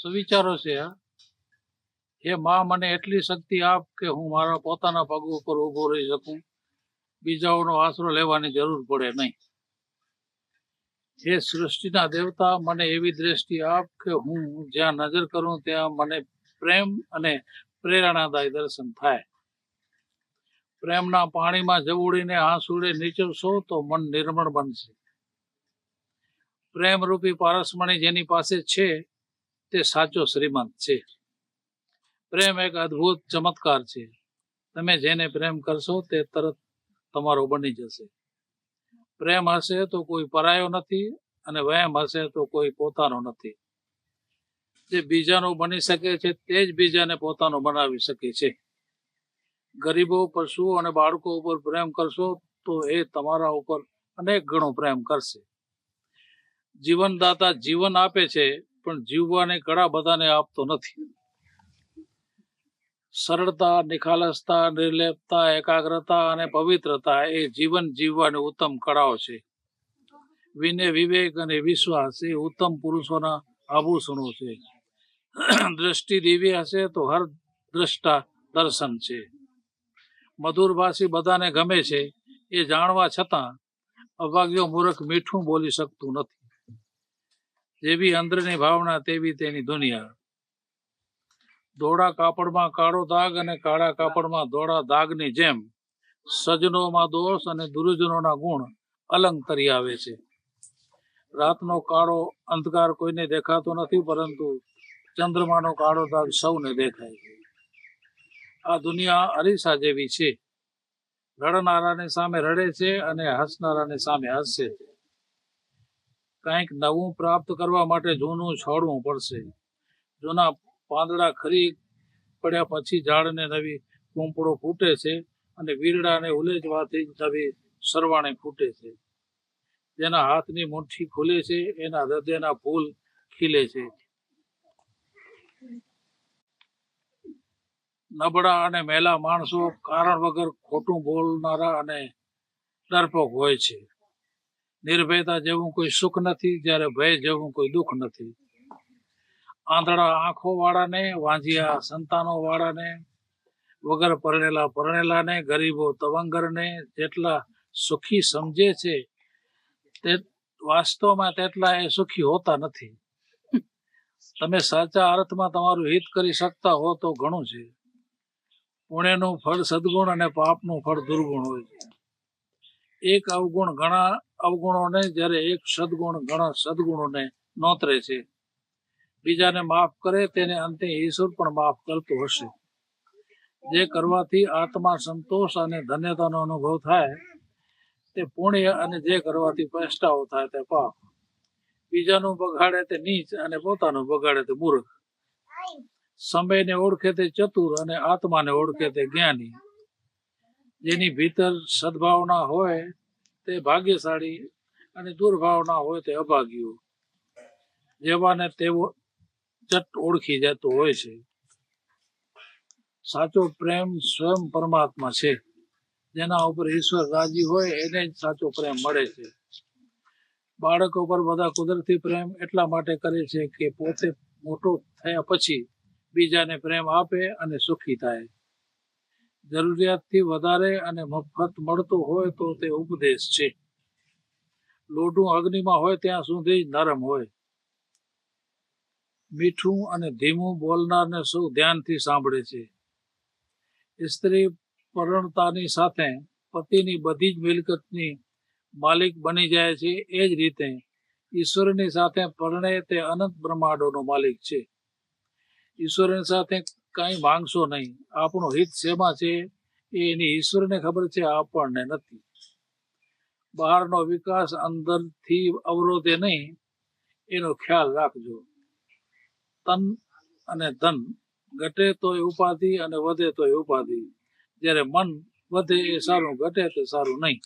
સુવિચારો છે. હે માં, મને એટલી શક્તિ આપ કે હું મારા પોતાના પગ ઉપર ઊભો રહી શકું, બીજાઓનો આશરો લેવાની જરૂર પડે નહીં. હે સૃષ્ટિના દેવતા, મને એવી દ્રષ્ટિ આપ કે હું જ્યાં નજર કરું ત્યાં મને પ્રેમ અને પ્રેરણાદાયી દર્શન થાય. પ્રેમના પાણીમાં જવડીને આંસુડે નીચવશો તો મન નિર્મળ બનશે. પ્રેમરૂપી પારસમણી જેની પાસે છે તે સાચો શ્રીમંત છે. પ્રેમ એક અદ્ભુત ચમત્કાર છે. તમે જેને પ્રેમ કરશો તે તરત તમારો બની જશે. પ્રેમ હશે તો કોઈ પરાયો નથી, અને વહેમ હશે તો કોઈ પોતાનો નથી. જે બીજાનો બની શકે છે તે જ બીજાને પોતાનો બનાવી શકે છે. ગરીબો, પશુઓ અને બાળકો ઉપર પ્રેમ કરશો તો એ તમારા ઉપર અનેક ગણો પ્રેમ કરશે. જીવનદાતા જીવન આપે છે, પણ જીવવાની કળા બધાને આપતો નથી. સરળતા, નિખાલસતા, નિર્લેપતા, એકાગ્રતા અને પવિત્રતા એ જીવન જીવવાની ઉત્તમ કળાઓ છે. વિનય, વિવેક અને વિશ્વાસ એ ઉત્તમ પુરુષોના આભૂષણો છે. દ્રષ્ટિ દિવ્ય હશે તો હર દ્રષ્ટા દર્શન છે. મધુર ભાષી બધાને ગમે છે, એ જાણવા છતાં અભાગ્યો મૂર્ખ મીઠું બોલી શકતું નથી. જેવી અંદરની ભાવના તેવી તેની દુનિયા. ધોળા કાપડમાં કાળો દાગ અને કાળા કાપડમાં ધોળા દાગની જેમ સજ્જનોમાં દોષ અને દુર્જનોના ગુણ અલંગ તરી આવે છે. રાતનો કાળો અંધકાર કોઈને દેખાતો નથી, પરંતુ ચંદ્રમાનો કાળો દાગ સૌને દેખાય છે. આ દુનિયા અરીસા જેવી છે. રડનારાની સામે રડે છે અને હસનારાની સામે હસે છે. કંઈક નવું પ્રાપ્ત કરવા માટે જૂનું છોડવું પડશે. જૂના પાંદડા ખરી પડ્યા પછી ઝાડને નવી કૂંપળો ફૂટે છે, અને વીરડાને ઉલેચવાથી નવી સરવાણી ફૂટે છે. જેના હાથની મુઠ્ઠી ખુલે છે એના હૃદયના ફૂલ ખીલે છે. નબળા અને મેલા માણસો કારણ વગર ખોટું બોલનારા અને ડરપોક હોય છે. નિર્ભયતા જેવું કોઈ સુખ નથી, જ્યારે ભય જેવું કોઈ દુઃખ નથી. આંધળા આંખો વાળાને, વાંજિયા સંતાનો વાળાને, વગર પરણેલાને, ગરીબો તવંગરને જેટલા સુખી સમજે છે તે વાસ્તવમાં તેટલા એ સુખી હોતા નથી. તમે સાચા અર્થમાં તમારું હિત કરી શકતા હો તો ઘણું છે. પુણ્યનું ફળ સદગુણ અને પાપનું ફળ દુર્ગુણ હોય છે. એક અવગુણ ઘણા અવગુણોને, જ્યારે એક સદગુણ ઘણા સદગુણોને નોતરે છે. બીજાને માફ કરે તેને અંતે ઈશ્વર પણ માફ કરતો હશે. જે કરવાથી આત્મા સંતોષ અને ધન્યતાનો અનુભવ થાય તે પુણ્ય, અને જે કરવાથી પસ્તાવો થાય તે પાપ. બીજાનું બગાડે તે નીચ, અને પોતાનું બગાડે તે મૂર્ખ. સમયને ઓળખે તે ચતુર, અને આત્માને ઓળખે તે જ્ઞાની. જેની ભીતર સદભાવના હોય તે ભાગ્યશાળી, અને દુર્ભાવના હોય તે અભાગ્યો. જેવાને તેવો ચટ ઓળખી જતો હોય છે. સાચો પ્રેમ સ્વયં પરમાત્મા છે. જેના ઉપર ઈશ્વર રાજી હોય એને જ સાચો પ્રેમ મળે છે. બાળકો પર બધા કુદરતી પ્રેમ એટલા માટે કરે છે કે પોતે મોટો થયા પછી બીજાને પ્રેમ આપે અને સુખી થાય. જરૂરિયાતથી વધારે અને મફત મળતો હોય તો તે ઉપદેશ છે. લોઢું અગ્નિમાં હોય ત્યાં સુધી જ નરમ હોય. મીઠું અને ધીમું બોલનારને સૌ ધ્યાનથી સાંભળે છે. સ્ત્રી પરણતાની સાથે પતિની બધી જ મિલકતની માલિક બની જાય છે. એ જ રીતે ઈશ્વરની સાથે પરણે તે અનંત બ્રહ્માંડોનો માલિક છે. ઈશ્વરની સાથે કંઈ માંગશો નહીં. આપણું હિત શેમાં છે એની ઈશ્વરને ખબર છે, આપણને નથી. બહારનો વિકાસ અંદરથી અવરોધે નહીં એનો ખ્યાલ રાખજો. તન અને ધન ઘટે તોય ઉપાધિ, અને વધે તોય ઉપાધિ. જ્યારે મન વધે એ સારું, ઘટે તે સારું નહીં.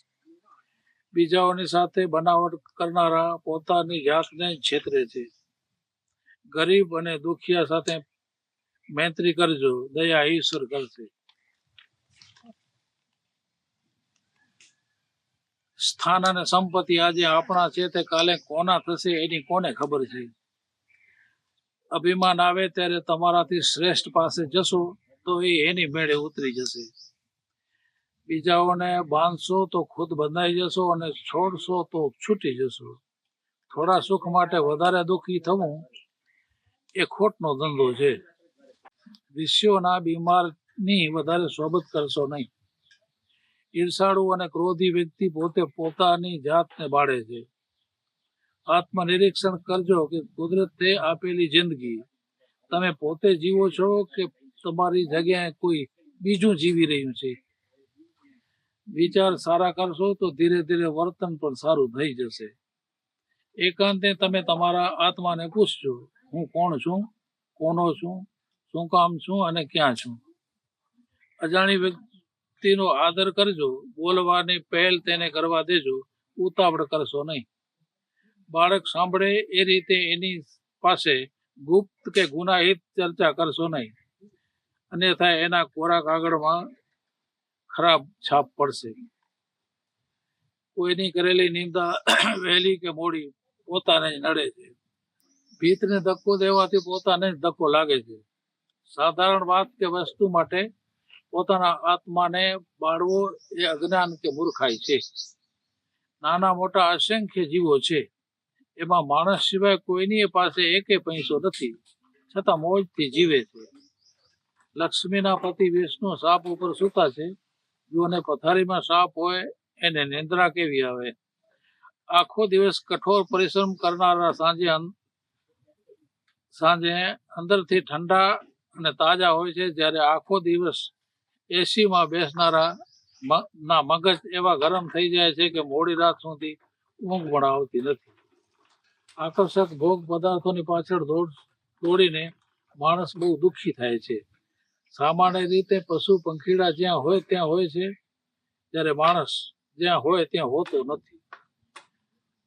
બીજાઓની સાથે બનાવટ કરનારા પોતાની જાતને છેતરે છે. ગરીબ અને દુખિયા સાથે મૈત્રી કરજો, દયા ઈશ્વર કરશે. સ્થાન અને સંપત્તિ આજે આપણા છે તે કાલે કોના થશે એની કોને ખબર છે. અભિમાન આવે ત્યારે તમારાથી શ્રેષ્ઠ પાસે જશો તો એ એની મેળે ઉતરી જશે. બીજાઓને બાંધશો તો ખુદ બંધાઈ જશો અને છોડશો તો છૂટી જશો. થોડા સુખ માટે વધારે દુઃખી થવું એ ખોટનો ધંધો છે. વિષયોના બીમારની વધારે સોબત કરશો નહીં. ઈર્ષાળુ અને ક્રોધી વ્યક્તિ પોતે પોતાની જાતને બાળે છે. આત્મનિરીક્ષણ કરજો કે કુદરતે આપેલી જિંદગી તમે પોતે જીવો છો કે તમારી જગ્યાએ કોઈ બીજું જીવી રહ્યું છે. વિચાર સારા કરશો તો ધીરે ધીરે વર્તન પણ સારું થઈ જશે. એકાંતે તમે તમારા આત્માને પૂછજો, હું કોણ છું, કોનો છું, શું કામ છું અને ક્યાં છું. અજાણી વ્યક્તિનો આદર કરજો. બોલવાની પહેલ તેને કરવા દેજો. ઉતાવળ કરશો નહીં. બાળક સાંભળે એ રીતે એની પાસે ગુપ્ત કે ગુનાહિત ચર્ચા કરશો નહીં, અન્યથા એના કોરા કાગળમાં ખરાબ છાપ પડશે. કોઈની કરેલી નિંદા વહેલી કે મોડી પોતાને જ નડે છે. ભીતને ધક્કો દેવાથી પોતાને જ ધક્કો લાગે છે. સાધારણ વાત કે વસ્તુ માટે પોતાના આત્માને બાળવો એ અજ્ઞાન કે મૂર્ખાઈ છે. નાના મોટા અસંખ્ય જીવો છે, એમાં માણસ સિવાય કોઈની પાસે એકે પૈસો નથી, છતાં મોજથી જીવે છે. લક્ષ્મીના પતિ વિષ્ણુ સાપ ઉપર સૂતા છે. જોને પથારીમાં સાપ હોય એને નિંદ્રા કેવી આવે. આખો દિવસ કઠોર પરિશ્રમ કરનારા સાંજે અંદરથી ઠંડા અને તાજા હોય છે, જ્યારે આખો દિવસ એસીમાં બેસનારા ના મગજ એવા ગરમ થઈ જાય છે કે મોડી રાત સુધી ઊંઘ પણ આવતી નથી. આકર્ષક ભોગ પદાર્થોની પાછળ દોડીને માણસ બહુ દુઃખી થાય છે. સામાન્ય રીતે પશુ પંખીડા જ્યાં હોય ત્યાં હોય છે, જ્યારે માણસ જ્યાં હોય ત્યાં હોતો નથી.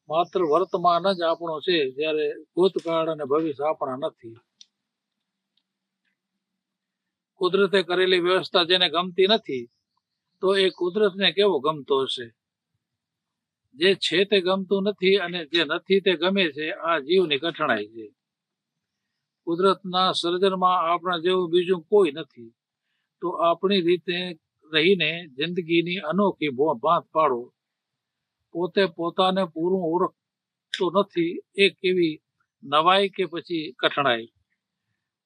માત્ર વર્તમાન જ આપણો છે, જ્યારે ભૂતકાળ અને ભવિષ્ય આપણા નથી. કુદરતે કરેલી વ્યવસ્થા જેને ગમતી નથી, તો એ કુદરતને કેવો ગમતો હશે. જે છે તે ગમતું નથી અને જે નથી તે ગમે છે. આ જીવની કઠણાઈ છે. કુદરતના સર્જનમાં આપણા જેવું બીજું કોઈ નથી. તો આપણી રીતે રહીને જિંદગીની અનોખી ભાત પાડો. પોતે પોતાને પૂરું ઓળખતો નથી એ કેવી નવાઈ કે પછી કઠણાઈ.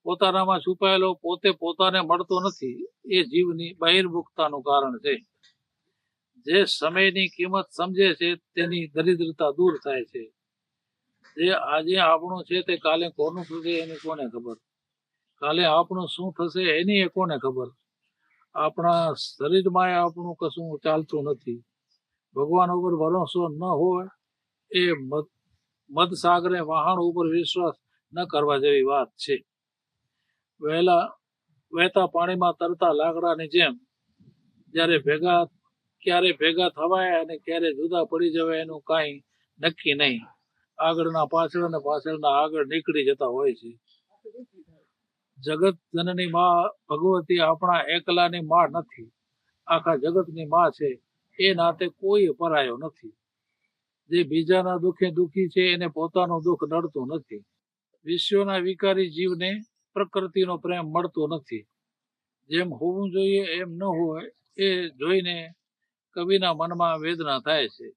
પોતાનામાં છુપાયેલો પોતે પોતાને મળતો નથી એ જીવની બહિર્મુખતાનું કારણ છે. જે સમયની કિંમત સમજે છે તેની દરિદ્રતા દૂર થાય છે. જે આજે આપણું છે તે કાલે કોનું થશે એની કોને ખબર. કાલે આપણું શું થશે એની એ કોને ખબર. આપણા શરીરમાં આપણું કશું ચાલતું નથી. ભગવાન ઉપર ભરોસો ન હોય એ મદસાગરે વહાણ ઉપર વિશ્વાસ ન કરવા જેવી વાત છે. વહેતા પાણીમાં તરતા લાકડાની જેમ ક્યારે ભેગા થવાય અને ક્યારે જુદા પડી જવાય એનું કાંઈ નક્કી નહીં. આગળના પાછળ અને પાછળના આગળ નીકળી જતા હોય છે. જગત જનની માં ભગવતી આપણા એકલાની માં નથી, આખા જગતની માં છે. એ નાતે કોઈ પરાયો નથી. જે બીજાના દુઃખે દુઃખી છે એને પોતાનું દુઃખ નડતું નથી. વિશ્વના વિકારી જીવને પ્રકૃતિનો પ્રેમ મળતો નથી. જેમ હોવું જોઈએ એમ ન હોય એ જોઈને કવિના મનમાં વેદના થાય છે.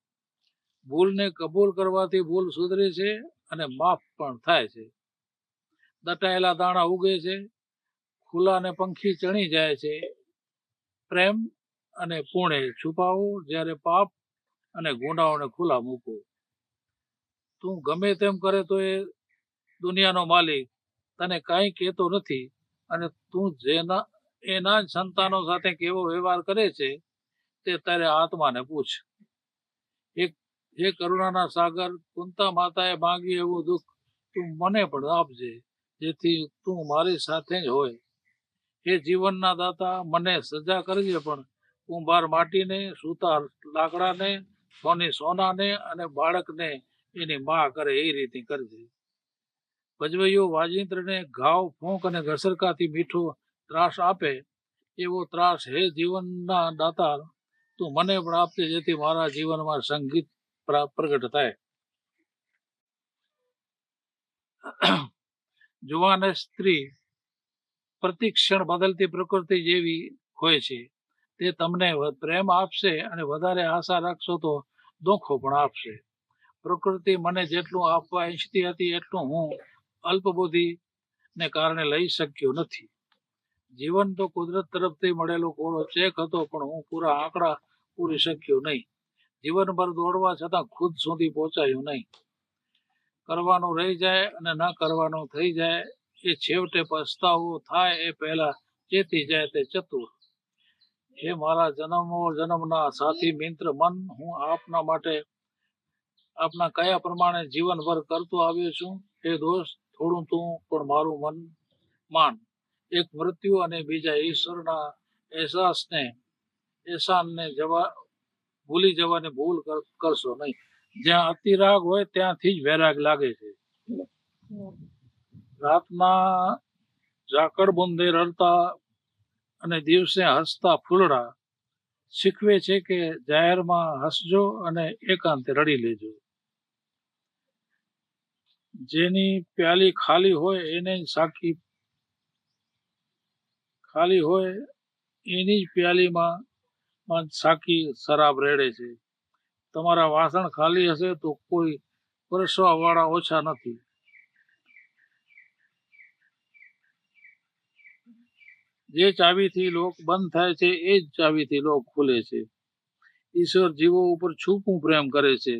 ભૂલને કબૂલ કરવાથી ભૂલ સુધરે છે અને માફ પણ થાય છે. દટાયેલા દાણા ઉગે છે, ખુલ્લાને પંખી ચણી જાય છે. પ્રેમ અને પુણ્ય છુપાવો, જ્યારે પાપ અને ગુનાઓને ખુલ્લા મૂકો. તું ગમે તેમ કરે તો એ દુનિયાનો માલિક તને કાંઈ કહેતો નથી, અને તું એના જ સંતાનો સાથે કેવો વ્યવહાર કરે છે તે તારે આત્માને પૂછ. હે કરુણાના સાગર, કુંતા માતાએ માંગ્યું એવું દુઃખ તું મને પણ આપજે, જેથી તું મારી સાથે જ હોય. હે જીવનના દાતા, મને સજા કરજે, પણ કુંભાર માટીને, સુતાર લાકડાને, સોનાને અને બાળકને એની માં કરે એ રીતે કરજે. ભજવૈયો વાજિંત્રને ઘાવ, ફૂંક અને ઘસરકાથી મીઠો ત્રાસ આપે એવો ત્રાસ હે જીવનના દાતા તું મને પણ આપજે, જેથી મારા જીવનમાં સંગીત પ્રગટ થાય. જુવાન સ્ત્રી પ્રતિક્ષણ બદલતી પ્રકૃતિ જેવી હોય છે. તે તમને પ્રેમ આપશે અને વધારે આશા રાખશો તો દુઃખો પણ આપશે. પ્રકૃતિ મને જેટલું આપવા ઈચ્છતી હતી એટલું હું અલ્પબુદ્ધિ ને કારણે લઈ શક્યો નથી. જીવન તો કુદરત તરફથી મળેલો કોરો ચેક હતો, પણ હું પૂરા આંકડા પૂરી શક્યો નહીં. જીવનભર દોડવા છતાં ખુદ સુધી પહોંચાયું નહીં. કરવાનું રહી જાય અને ન કરવાનું થઈ જાય, એ છેવટે પસ્તાવો થાય એ પહેલા ચેતી જાય તે ચતુર. હે મારા જન્મો જન્મના સાથી મિત્ર મન, હું આપના માટે આપના કયા પ્રમાણે જીવનભર કરતો આવ્યો છું. એ દોસ્ત થોડું તું પણ મારું મન માન. એક મૃત્યુ અને બીજા ઈશ્વરના એહસાનને ભૂલી જવાની ભૂલ કરશો નહીં. જ્યાં અતિરાગ હોય ત્યાંથી જ વૈરાગ લાગે છે. રાતના ઝાકળ બુંદે રડતા અને દિવસે હસતા ફૂલડા શીખવે છે કે જાહેરમાં હસજો અને એકાંતે રડી લેજો. જેની પ્યાલી ખાલી હોય એને સાકી ખાલી હોય એની જ પ્યાલીમાં સાકી શરાબ રેડે છે. તમારા વાસણ ખાલી હશે તો કોઈ પરસવા વાળા ઓછા નથી. જે ચાવીથી લોક બંધ થાય છે એ જ ચાવીથી લોક ખુલે છે. ઈશ્વર જીવો ઉપર છૂપું પ્રેમ કરે છે,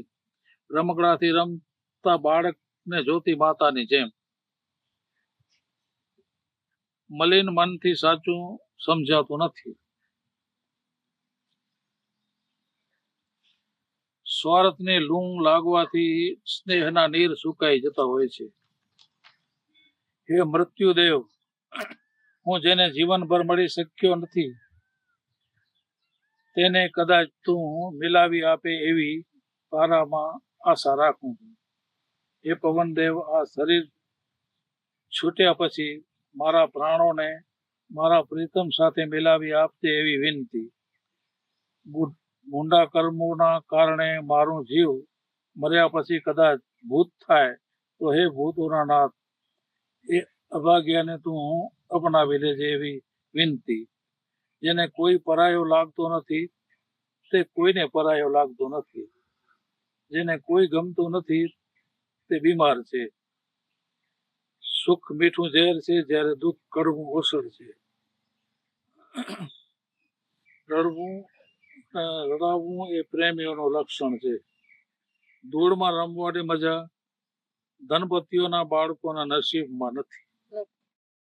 રમકડાથી રમતા બાળકને જોતી માતાની જેમ. મલિન મનથી સાચું સમજાતું નથી. સ્વાર્થને લૂં લાગવાથી સ્નેહના નીર સુકાઈ જતા હોય છે. હે મૃત્યુદેવ, હું જેને જીવનભર મળી શક્યો નથી તેને કદાચ તું મિલાવી આપે એવી તારામાં આશા રાખું છું. હે પવનદેવ, આ શરીર છૂટ્યા પછી મારા પ્રાણોને મારા પ્રીતમ સાથે મિલાવી આપજે એવી વિનંતી. ગુંડા કર્મોના કારણે મારું જીવ મર્યા પછી કદાચ ભૂત થાય તો હે ભૂતોના નાથ, એ અભાગ્યાને તું અપનાવી લેજે એવી વિનંતી. જેને કોઈ પરાયો લાગતો નથી તે કોઈને પરાયો લાગતો નથી. જેને કોઈ ગમતું નથી તે બીમાર છે. સુખ મીઠું ઝેર છે, જ્યારે દુઃખ કડવું ઓસડ છે. રડાવવું એ પ્રેમીઓનું લક્ષણ છે. ધૂળમાં રમવાની મજા ધનપતિઓના બાળકોના નસીબમાં નથી.